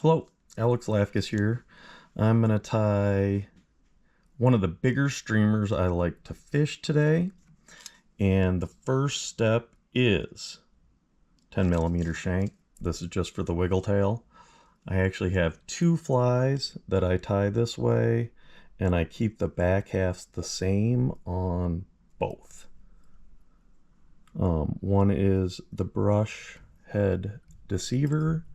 Hello, Alex Lafkus here. I'm going to tie one of the bigger streamers I like to fish today. And the first step is 10mm shank. This is just for the wiggle tail. I actually have two flies that I tie this way, and I keep the back halves the same on both. One is the Brush Head Deceiver,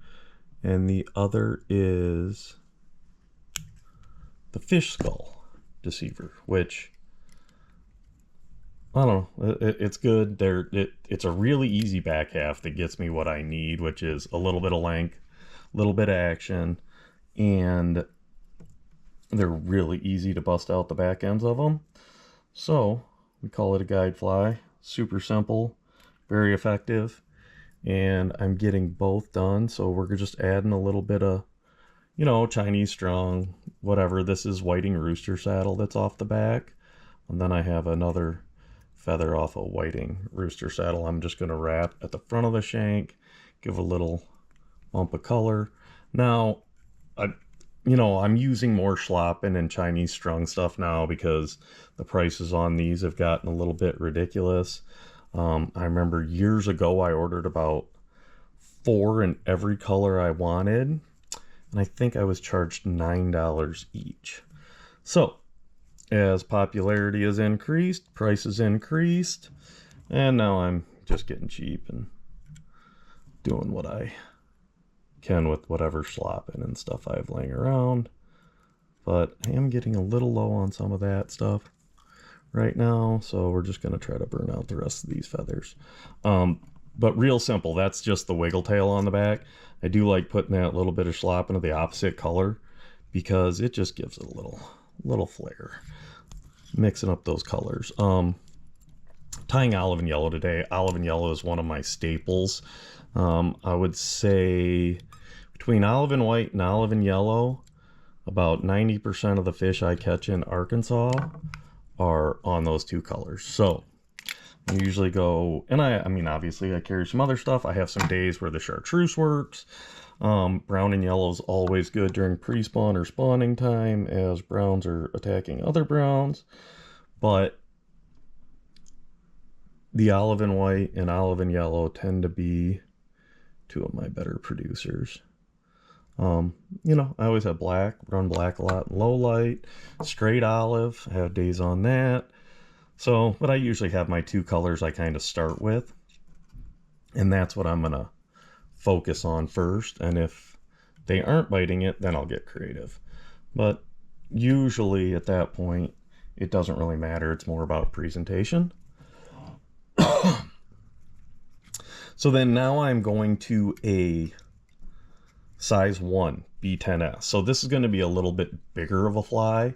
and the other is the Fish Skull Deceiver, which, I don't know, it's good. It's a really easy back half that gets me what I need, which is a little bit of length, a little bit of action, and they're really easy to bust out the back ends of them. So we call it a guide fly. Super simple, very effective, and I'm getting both done. So we're just adding a little bit of, you know, Chinese strung, whatever. This is whiting rooster saddle that's off the back, and then I have another feather off a whiting rooster saddle. I'm just going to wrap at the front of the shank, give a little bump of color. Now, I'm using more schlappen and Chinese strung stuff now because the prices on these have gotten a little bit ridiculous. I remember years ago I ordered about 4 in every color I wanted, and I think I was charged $9 each. So as popularity has increased, prices increased, and now I'm just getting cheap and doing what I can with whatever schlappen and stuff I have laying around. But I am getting a little low on some of that stuff right now, so we're just going to try to burn out the rest of these feathers. But real simple, that's just the wiggle tail on the back. I do like putting that little bit of schlappen of the opposite color because it just gives it a little flair, mixing up those colors. Tying olive and yellow today. Olive and yellow is one of my staples. I would say between olive and white and olive and yellow, about 90% of the fish I catch in Arkansas are on those two colors. So I usually go, and I mean, obviously I carry some other stuff. I have some days where the chartreuse works. Brown and yellow is always good during pre-spawn or spawning time as browns are attacking other browns. But the olive and white and olive and yellow tend to be two of my better producers. I always have black, run black a lot in low light, straight olive, I have days on that. So, but I usually have my two colors I kind of start with, and that's what I'm going to focus on first. And if they aren't biting it, then I'll get creative. But usually at that point, it doesn't really matter. It's more about presentation. So then now I'm going to a size 1 B10s. So this is going to be a little bit bigger of a fly.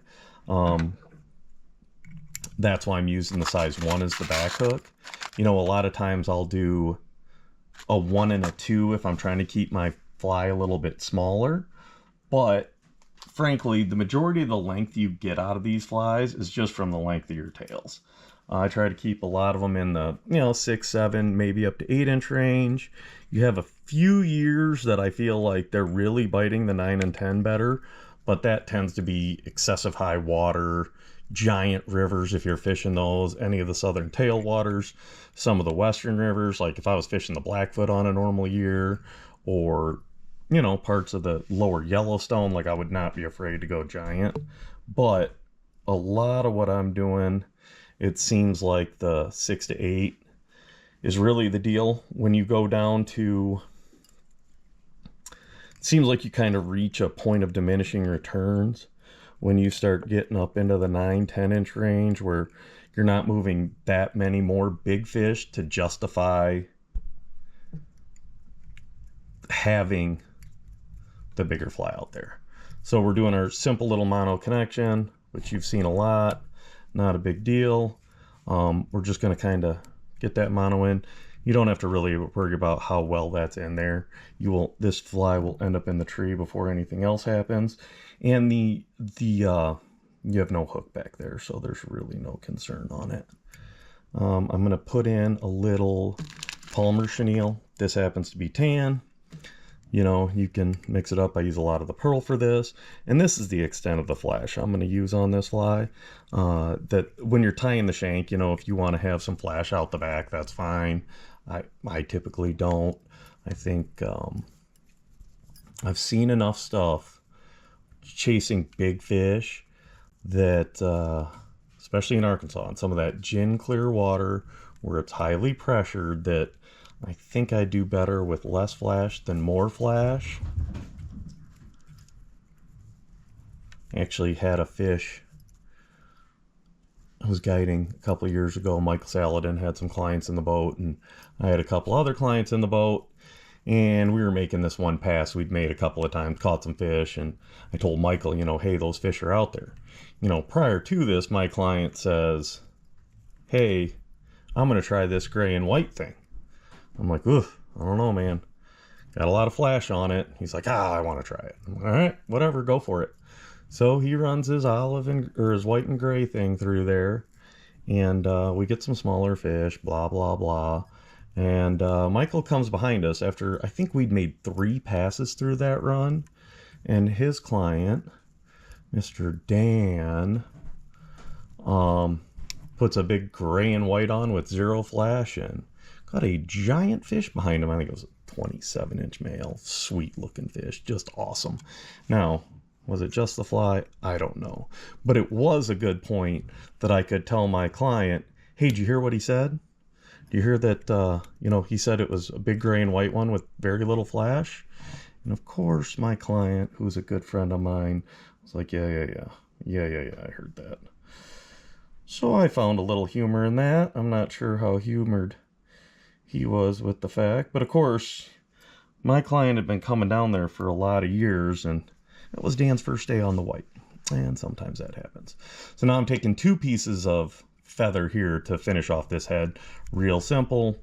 That's why I'm using the size 1 as the back hook. You know, a lot of times I'll do a 1 and a 2 if I'm trying to keep my fly a little bit smaller. But frankly, the majority of the length you get out of these flies is just from the length of your tails. I try to keep a lot of them in the 6, 7, maybe up to 8-inch range. You have a few years that I feel like they're really biting the 9 and 10 better, but that tends to be excessive high water, giant rivers if you're fishing those, any of the southern tailwaters, some of the western rivers, like if I was fishing the Blackfoot on a normal year, or parts of the lower Yellowstone, like I would not be afraid to go giant. But a lot of what I'm doing, it seems like the 6 to 8 is really the deal. When you go down to, it seems like you kind of reach a point of diminishing returns when you start getting up into the 9, 10-inch range, where you're not moving that many more big fish to justify having the bigger fly out there. So we're doing our simple little mono connection, which you've seen a lot. Not a big deal. We're just going to kind of get that mono in. You don't have to really worry about how well that's in there. This fly will end up in the tree before anything else happens. And you have no hook back there, so there's really no concern on it. I'm going to put in a little Palmer chenille. This happens to be tan. You know, you can mix it up. I use a lot of the pearl for this. And this is the extent of the flash I'm going to use on this fly. That when you're tying the shank, you know, if you want to have some flash out the back, that's fine. I typically don't. I think I've seen enough stuff chasing big fish that, especially in Arkansas, and some of that gin clear water where it's highly pressured, that I think I do better with less flash than more flash. I actually had a fish I was guiding a couple of years ago. Michael Saladin had some clients in the boat, and I had a couple other clients in the boat, and we were making this one pass we'd made a couple of times, caught some fish, and I told Michael, you know, hey, those fish are out there. You know, prior to this, my client says, hey, I'm going to try this gray and white thing. I'm like, oof, I don't know, man. Got a lot of flash on it. He's like, I want to try it. I'm like, all right, whatever, go for it. So he runs his olive or his white and gray thing through there, and we get some smaller fish, blah, blah, blah. And Michael comes behind us after, I think we'd made 3 passes through that run, and his client, Mr. Dan, puts a big gray and white on with 0 flash and got a giant fish behind him. I think it was a 27-inch male. Sweet looking fish. Just awesome. Now, was it just the fly? I don't know. But it was a good point that I could tell my client, hey, did you hear what he said? Do you hear that, you know, he said it was a big gray and white one with very little flash? And of course, my client, who's a good friend of mine, was like, yeah, I heard that. So I found a little humor in that. I'm not sure how humored he was with the fact, but of course, my client had been coming down there for a lot of years, and it was Dan's first day on the white, and sometimes that happens. So now I'm taking 2 pieces of feather here to finish off this head. Real simple.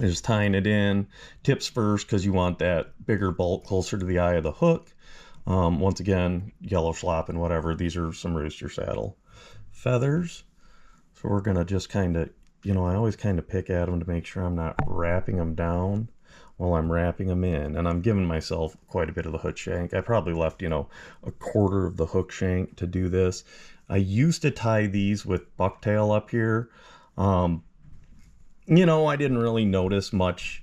Just tying it in. Tips first, because you want that bigger bulk closer to the eye of the hook. Once again, yellow schlop and whatever. These are some rooster saddle feathers. So we're going to just kind of, you know, I always kind of pick at them to make sure I'm not wrapping them down while I'm wrapping them in. And I'm giving myself quite a bit of the hook shank. I probably left, you know, a quarter of the hook shank to do this. I used to tie these with bucktail up here. You know, I didn't really notice much.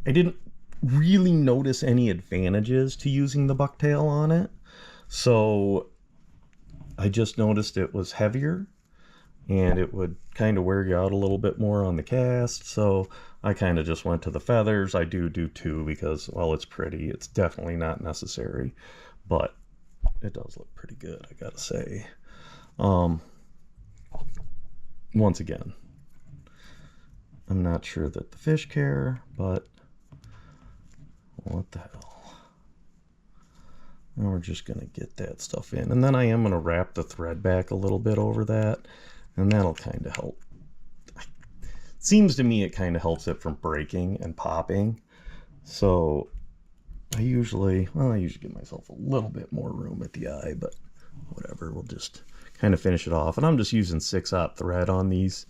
I didn't really notice any advantages to using the bucktail on it. So I just noticed it was heavier and it would kind of wear you out a little bit more on the cast. So I kind of just went to the feathers. I do 2 because, well, it's pretty. It's definitely not necessary, but it does look pretty good, I gotta say. Once again, I'm not sure that the fish care, but what the hell. Now we're just going to get that stuff in. And then I am going to wrap the thread back a little bit over that, and that'll kind of help. Seems to me it kind of helps it from breaking and popping. So I usually give myself a little bit more room at the eye, but whatever, we'll just kind of finish it off. And I'm just using 6/0 thread on these,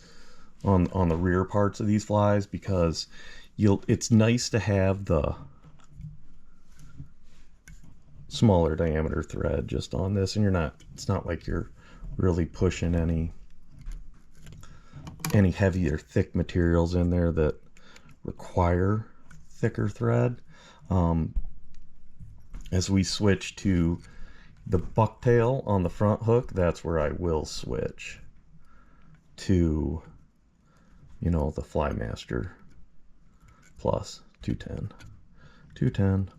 on the rear parts of these flies, because it's nice to have the smaller diameter thread just on this, and it's not like you're really pushing any heavy or thick materials in there that require thicker thread. As we switch to the bucktail on the front hook, that's where I will switch to, you know, the Flymaster Plus 210.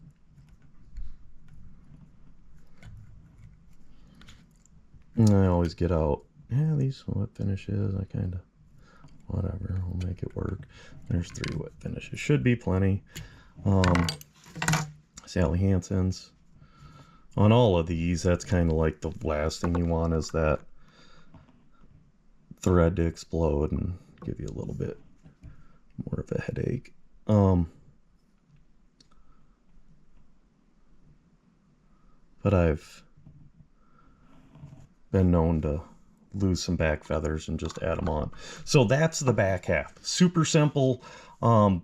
And I always get out, yeah, these wet finishes, I kind of, whatever, we'll make it work. There's 3 wet finishes, should be plenty. Sally Hansen's. On all of these, that's kind of like the last thing you want, is that thread to explode and give you a little bit more of a headache. But I've been known to lose some back feathers and just add them on. So that's the back half. Super simple, kind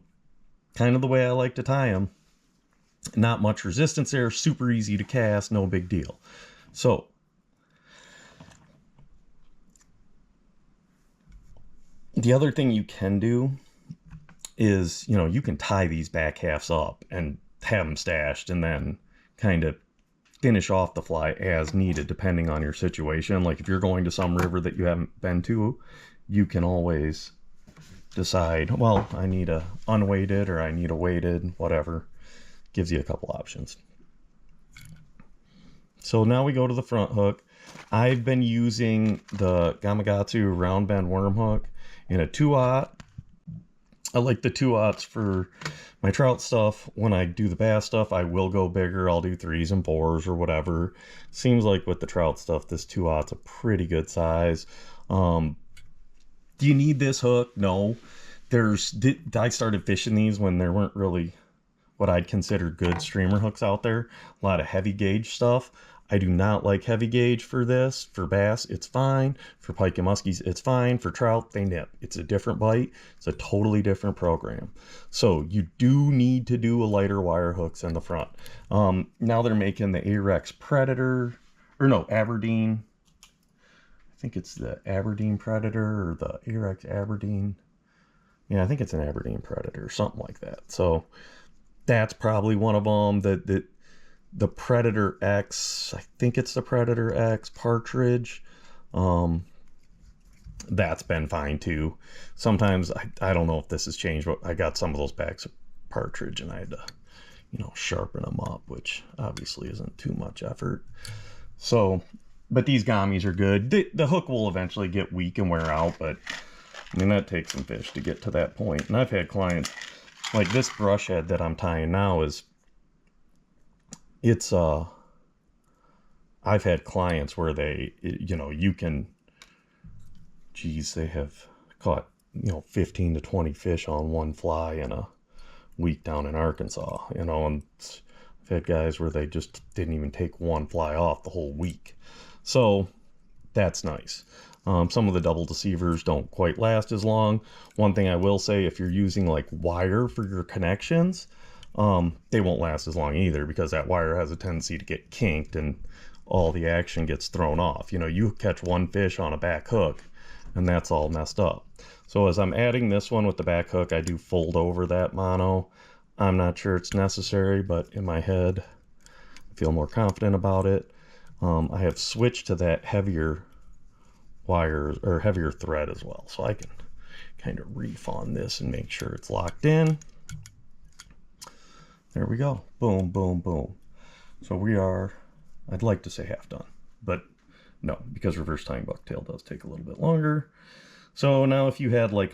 of the way I like to tie them. Not much resistance there, super easy to cast, no big deal. So the other thing you can do is, you know, you can tie these back halves up and have them stashed and then kind of finish off the fly as needed depending on your situation. Like if you're going to some river that you haven't been to, you can always decide, well, I need a unweighted or I need a weighted, whatever. Gives you a couple options. So now we go to the front hook. I've been using the Gamakatsu round bend worm hook in a 2/0. I like the 2/0s for my trout stuff. When I do the bass stuff, I will go bigger. I'll do 3s and 4s or whatever. Seems like with the trout stuff, this 2/0's a pretty good size. Do you need this hook? No. I started fishing these when there weren't really what I'd consider good streamer hooks out there. A lot of heavy gauge stuff. I do not like heavy gauge for this. For bass, it's fine. For pike and muskies, it's fine. For trout, they nip. It's a different bite. It's a totally different program. So you do need to do a lighter wire hooks in the front. Now they're making the Ahrex Predator, or no, Aberdeen. I think it's the Aberdeen Predator or the Ahrex Aberdeen. Yeah, I think it's an Aberdeen Predator, something like that. So that's probably one of them. The Predator X, I think it's the Predator X Partridge. That's been fine too. Sometimes, I don't know if this has changed, but I got some of those bags of Partridge and I had to, you know, sharpen them up, which obviously isn't too much effort. So, but these gummies are good. The hook will eventually get weak and wear out, but I mean, that takes some fish to get to that point. And I've had clients, like this brush head that I'm tying now I've had clients where they, you know, you can, geez, they have caught, you know, 15 to 20 fish on one fly in a week down in Arkansas, you know, and I've had guys where they just didn't even take one fly off the whole week. So that's nice. Some of the double deceivers don't quite last as long. One thing I will say, if you're using like wire for your connections, they won't last as long either, because that wire has a tendency to get kinked and all the action gets thrown off. You know, you catch one fish on a back hook and that's all messed up. So as I'm adding this one with the back hook, I do fold over that mono. I'm not sure it's necessary, but in my head, I feel more confident about it. I have switched to that heavier wire or heavier thread as well, so I can kind of reef on this and make sure it's locked in. There we go. Boom, boom, boom. So we are, I'd like to say half done, but no, because reverse tying bucktail does take a little bit longer. So now if you had like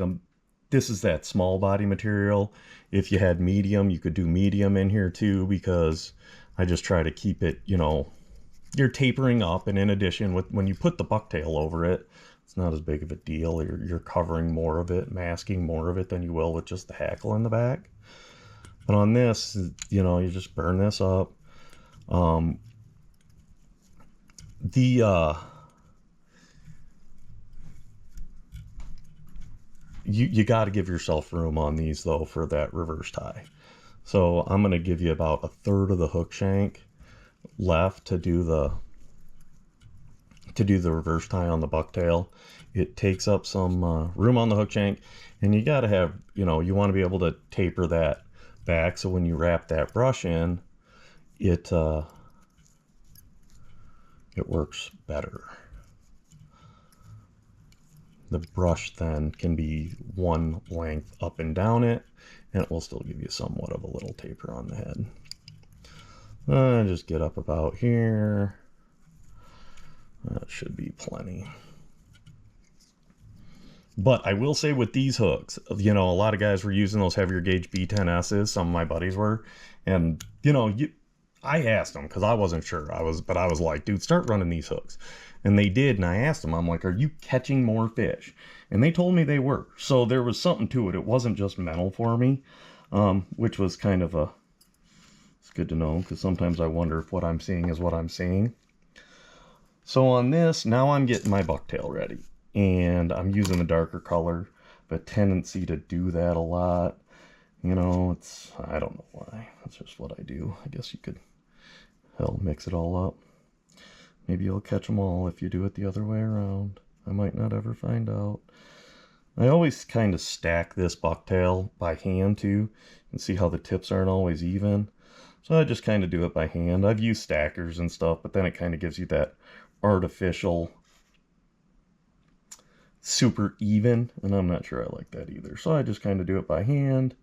this is that small body material. If you had medium, you could do medium in here too, because I just try to keep it, you know, you're tapering up, and in addition, when you put the bucktail over it, it's not as big of a deal. You're covering more of it, masking more of it than you will with just the hackle in the back. But on this, you know, you just burn this up. You got to give yourself room on these though for that reverse tie. So I'm going to give you about 1/3 of the hook shank left to do the reverse tie on the bucktail. It takes up some room on the hook shank, and you got to have, you know, you want to be able to taper that back, so when you wrap that brush in, it works better. The brush then can be one length up and down it, and it will still give you somewhat of a little taper on the head. Just get up about here. That should be plenty. But I will say with these hooks, you know, a lot of guys were using those heavier gauge B10s. Some of my buddies were, and you know, I asked them because I wasn't sure. But I was like, dude, start running these hooks. And they did, and I asked them, I'm like, are you catching more fish? And they told me they were. So there was something to it. It wasn't just mental for me, which was kind of it's good to know, because sometimes I wonder if what I'm seeing is what I'm seeing. So on this, now I'm getting my bucktail ready, and I'm using a darker color, but tendency to do that a lot. You know, I don't know why. That's just what I do. I guess you could, hell, mix it all up. Maybe you'll catch them all if you do it the other way around. I might not ever find out. I always kind of stack this bucktail by hand too, and see how the tips aren't always even. So I just kind of do it by hand. I've used stackers and stuff, but then it kind of gives you that artificial super even, and I'm not sure I like that either. So I just kind of do it by hand,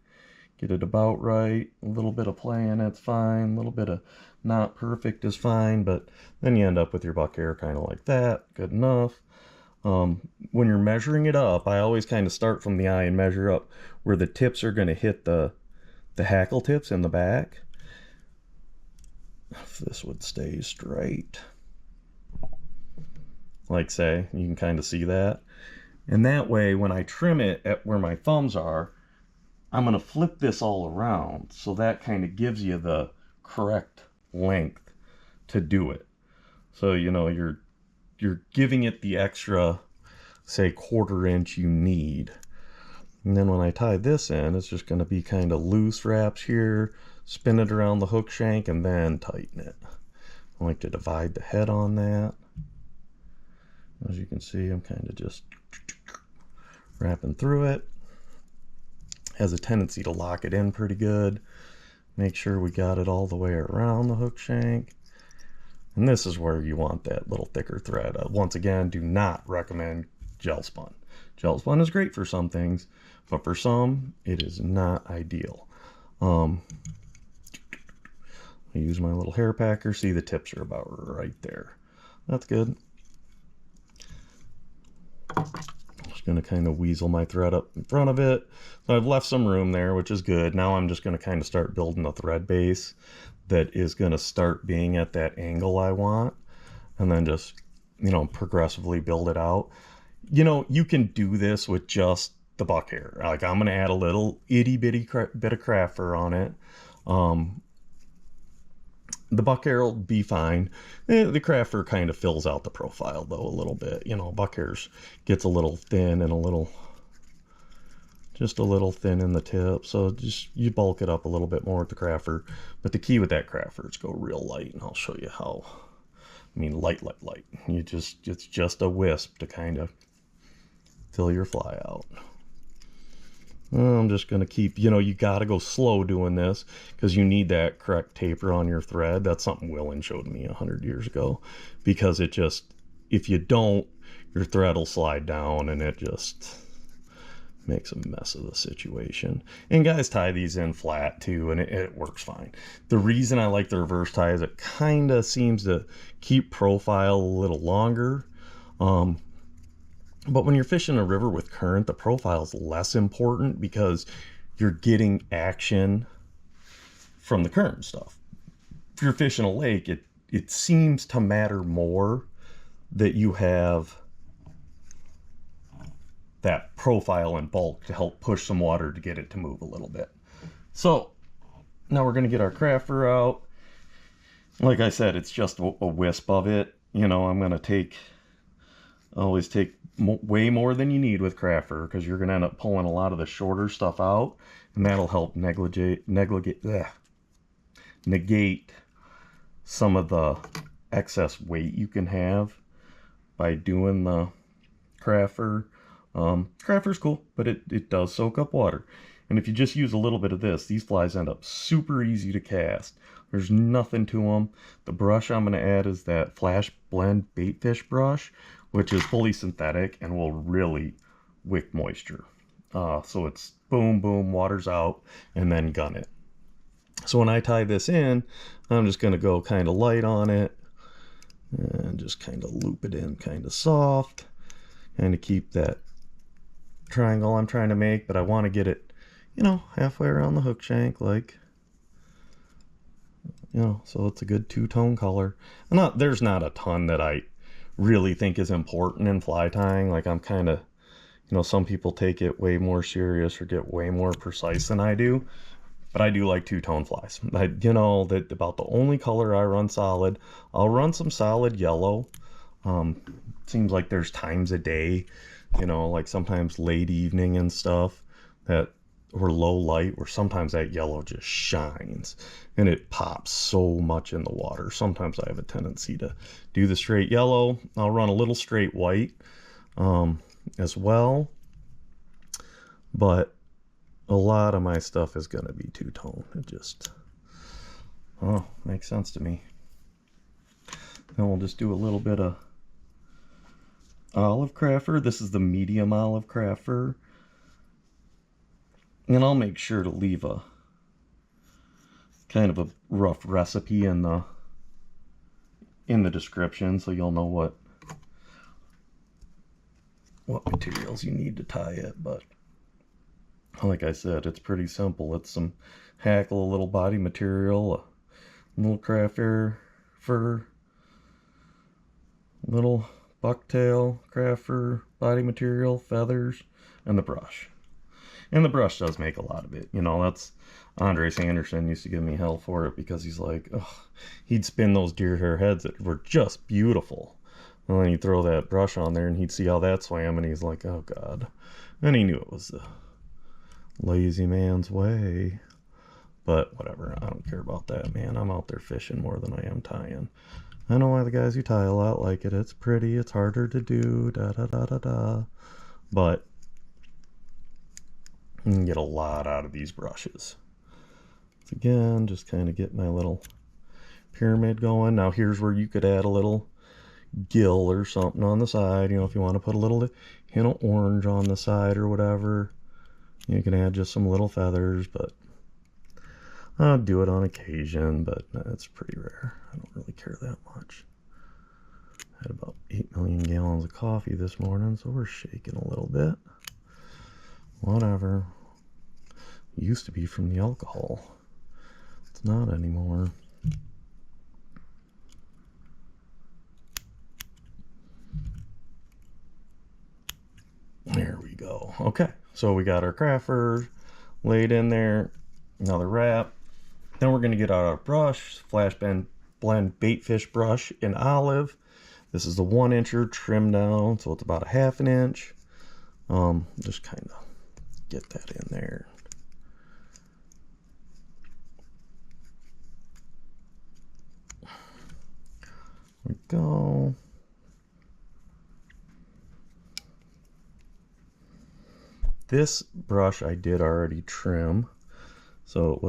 get it about right. A little bit of play in it's fine, a little bit of not perfect is fine, but then you end up with your buck hair kind of like that, good enough. When you're measuring it up, I always kind of start from the eye and measure up where the tips are going to hit the hackle tips in the back. If this would stay straight, like say, you can kind of see that. And that way, when I trim it at where my thumbs are, I'm going to flip this all around. So that kind of gives you the correct length to do it. So, you know, you're giving it the extra, say, 1/4 inch you need. And then when I tie this in, it's just going to be kind of loose wraps here, spin it around the hook shank, and then tighten it. I like to divide the head on that. As you can see, I'm kind of just wrapping through it. Has a tendency to lock it in pretty good. Make sure we got it all the way around the hook shank. And this is where you want that little thicker thread. Once again, do not recommend gel spun. Gel spun is great for some things, but for some, it is not ideal. I use my little hair packer. See, the tips are about right there. That's good. Just going to kind of weasel my thread up in front of it. So I've left some room there, which is good. Now I'm just going to kind of start building a thread base that is going to start being at that angle I want, and then just, you know, progressively build it out. You know, you can do this with just the buck hair. Like, I'm going to add a little itty bitty bit of craft fur on it. The buck hair will be fine. The craft fur kind of fills out the profile though a little bit. You know, buck hairs gets a little thin and just a little thin in the tip, so just you bulk it up a little bit more with the craft fur. But the key with that craft fur is go real light, and I'll show you how. I mean, light. It's just a wisp to kind of fill your fly out. I'm just going to keep, you know, you got to go slow doing this because you need that correct taper on your thread. That's something Willen showed me 100 years ago, because it just, if you don't, your thread will slide down and it just makes a mess of the situation. And guys tie these in flat too, and it works fine. The reason I like the reverse tie is it kind of seems to keep profile a little longer. But when you're fishing a river with current, the profile is less important because you're getting action from the current stuff. If you're fishing a lake, it seems to matter more that you have that profile in bulk to help push some water to get it to move a little bit. So now we're going to get our craft fur out. Like I said, it's just a wisp of it. You know, I'm going to always take way more than you need with craft fur, because you're going to end up pulling a lot of the shorter stuff out, and that'll help negate some of the excess weight you can have by doing the craft fur. Craft fur's cool, but it does soak up water. And if you just use a little bit of this, these flies end up super easy to cast. There's nothing to them. The brush I'm going to add is that Flash Blend Baitfish brush, which is fully synthetic and will really wick moisture. So it's boom, boom, water's out, and then gun it. So when I tie this in, I'm just going to go kind of light on it and just kind of loop it in kind of soft, and to keep that triangle I'm trying to make, but I want to get it, you know, halfway around the hook shank, like, you know, so it's a good two-tone color. There's not a ton that I really think is important in fly tying. Like, I'm kind of, you know, some people take it way more serious or get way more precise than I do, but I do like two-tone flies. You know, that about the only color I run solid. I'll run some solid yellow. Seems like there's times a day, you know, like sometimes late evening and stuff, that or low light, where sometimes that yellow just shines and it pops so much in the water. Sometimes I have a tendency to do the straight yellow. I'll run a little straight white as well, but a lot of my stuff is going to be two-tone. It just makes sense to me. Then we'll just do a little bit of olive craft fur. This is the medium olive craft fur. And I'll make sure to leave a kind of a rough recipe in the description, so you'll know what materials you need to tie it. But like I said, it's pretty simple. It's some Hackle, a little body material, a little craft fur, little Bucktail craft fur body material, feathers, and the brush. And the brush does make a lot of it. You know, that's Andres Anderson used to give me hell for it, because he's like, oh, he'd spin those deer hair heads that were just beautiful. And then he'd throw that brush on there and he'd see how that swam, and he's like, oh God. And he knew it was the lazy man's way. But whatever, I don't care about that, man. I'm out there fishing more than I am tying. I know why the guys who tie a lot like it. It's pretty, it's harder to do, da da da da da. But you can get a lot out of these brushes. So again, just kind of get my little pyramid going. Now here's where you could add a little gill or something on the side. You know, if you want to put a little hint of orange on the side or whatever, you can add just some little feathers. But I'll do it on occasion, but it's pretty rare. I don't really care that much. I had about 8 million gallons of coffee this morning, so we're shaking a little bit. Whatever. Used to be from the alcohol. It's not anymore. There we go. Okay, so we got our craft fur laid in there. Another wrap. Then we're going to get out our brush, Flash Blend Baitfish brush in olive. This is the 1-incher trimmed down, so it's about a 1/2 inch. Just kind of get that in there. There we go. This brush I did already trim. So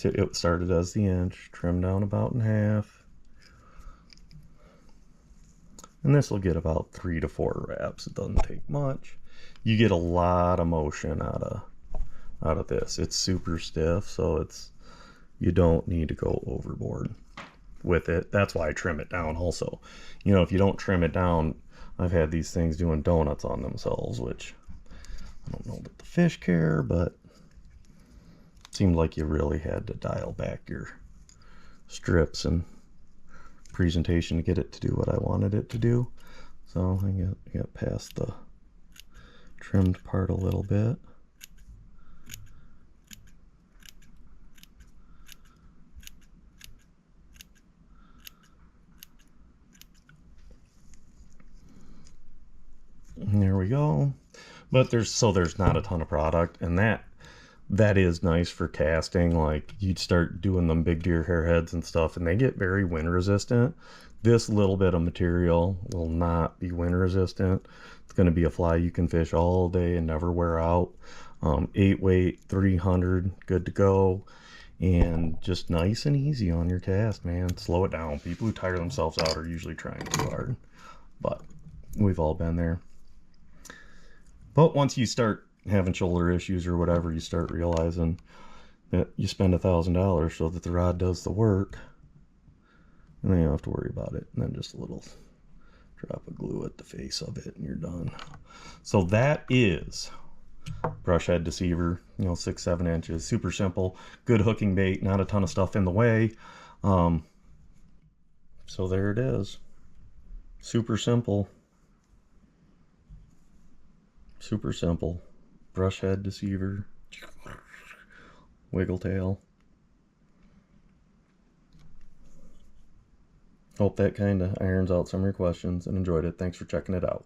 it started as the inch, trimmed down about in half. And this will get about 3 to 4 wraps. It doesn't take much. You get a lot of motion out of this. It's super stiff, so you don't need to go overboard with it. That's why I trim it down also. You know, if you don't trim it down, I've had these things doing donuts on themselves, which I don't know that the fish care, but it seemed like you really had to dial back your strips and presentation to get it to do what I wanted it to do. So I got past the trimmed part a little bit. And there we go. But there's not a ton of product, and that is nice for casting. Like, you'd start doing them big deer hair heads and stuff, and they get very wind resistant. This little bit of material will not be wind resistant. It's going to be a fly you can fish all day and never wear out. 8 weight, 300, good to go. And just nice and easy on your cast, man. Slow it down. People who tire themselves out are usually trying too hard, but we've all been there. But once you start having shoulder issues or whatever, you start realizing that you spend $1,000 so that the rod does the work, and then you don't have to worry about it. And then just a little drop of glue at the face of it, and you're done. So that is Brush Head Deceiver, 6-7 inches, super simple, good hooking bait, not a ton of stuff in the way. So there it is, super simple. Super simple. Brush Head Deceiver. Wiggle tail. Hope that kind of irons out some of your questions and enjoyed it. Thanks for checking it out.